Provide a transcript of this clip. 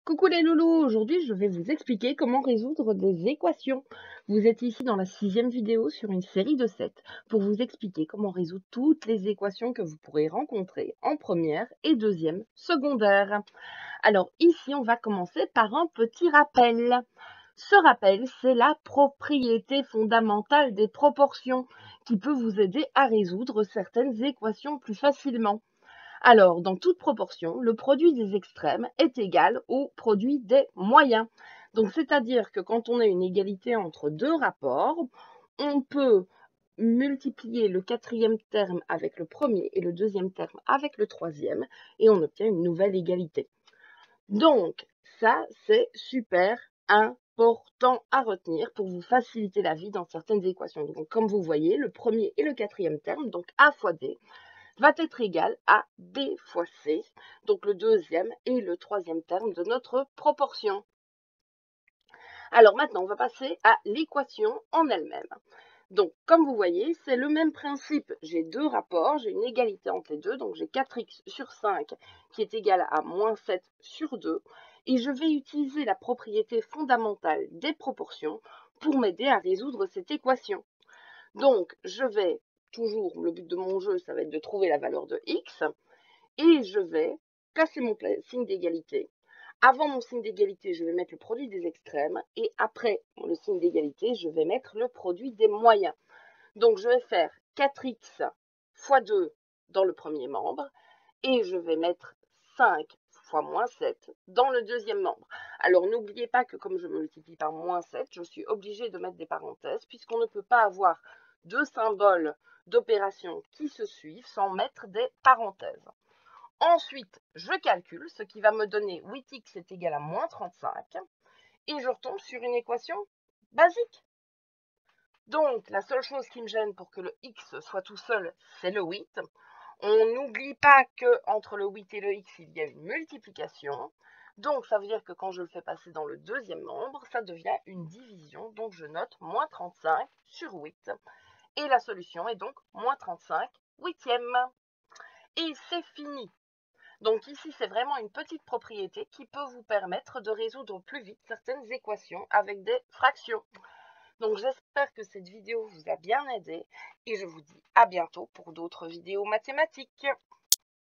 Coucou les loulous, aujourd'hui je vais vous expliquer comment résoudre des équations. Vous êtes ici dans la 6e vidéo sur une série de 7 pour vous expliquer comment résoudre toutes les équations que vous pourrez rencontrer en première et deuxième secondaire. Alors ici on va commencer par un petit rappel. Ce rappel, c'est la propriété fondamentale des proportions qui peut vous aider à résoudre certaines équations plus facilement. Alors, dans toute proportion, le produit des extrêmes est égal au produit des moyens. Donc, c'est-à-dire que quand on a une égalité entre deux rapports, on peut multiplier le quatrième terme avec le premier et le deuxième terme avec le troisième et on obtient une nouvelle égalité. Donc, ça, c'est super important à retenir pour vous faciliter la vie dans certaines équations. Donc, comme vous voyez, le premier et le quatrième terme, donc A fois D, va être égal à B fois C, donc le deuxième et le troisième terme de notre proportion. Alors maintenant, on va passer à l'équation en elle-même. Donc, comme vous voyez, c'est le même principe. J'ai deux rapports, j'ai une égalité entre les deux, donc j'ai 4x sur 5 qui est égal à moins 7 sur 2. Et je vais utiliser la propriété fondamentale des proportions pour m'aider à résoudre cette équation. Donc, je vais toujours, le but de mon jeu, ça va être de trouver la valeur de x, et je vais placer mon signe d'égalité. Avant mon signe d'égalité, je vais mettre le produit des extrêmes, et après le signe d'égalité, je vais mettre le produit des moyens. Donc, je vais faire 4x fois 2 dans le premier membre, et je vais mettre 5 fois moins 7 dans le deuxième membre. Alors, n'oubliez pas que comme je multiplie par moins 7, je suis obligée de mettre des parenthèses, puisqu'on ne peut pas avoir deux symboles d'opération qui se suivent sans mettre des parenthèses. Ensuite, je calcule, ce qui va me donner 8x est égal à moins 35, et je retombe sur une équation basique. Donc, la seule chose qui me gêne pour que le x soit tout seul, c'est le 8. On n'oublie pas qu'entre le 8 et le x, il y a une multiplication. Donc, ça veut dire que quand je le fais passer dans le deuxième membre, ça devient une division. Donc, je note moins 35 sur 8. Et la solution est donc moins 35 huitièmes. Et c'est fini. Donc ici, c'est vraiment une petite propriété qui peut vous permettre de résoudre plus vite certaines équations avec des fractions. Donc j'espère que cette vidéo vous a bien aidé et je vous dis à bientôt pour d'autres vidéos mathématiques.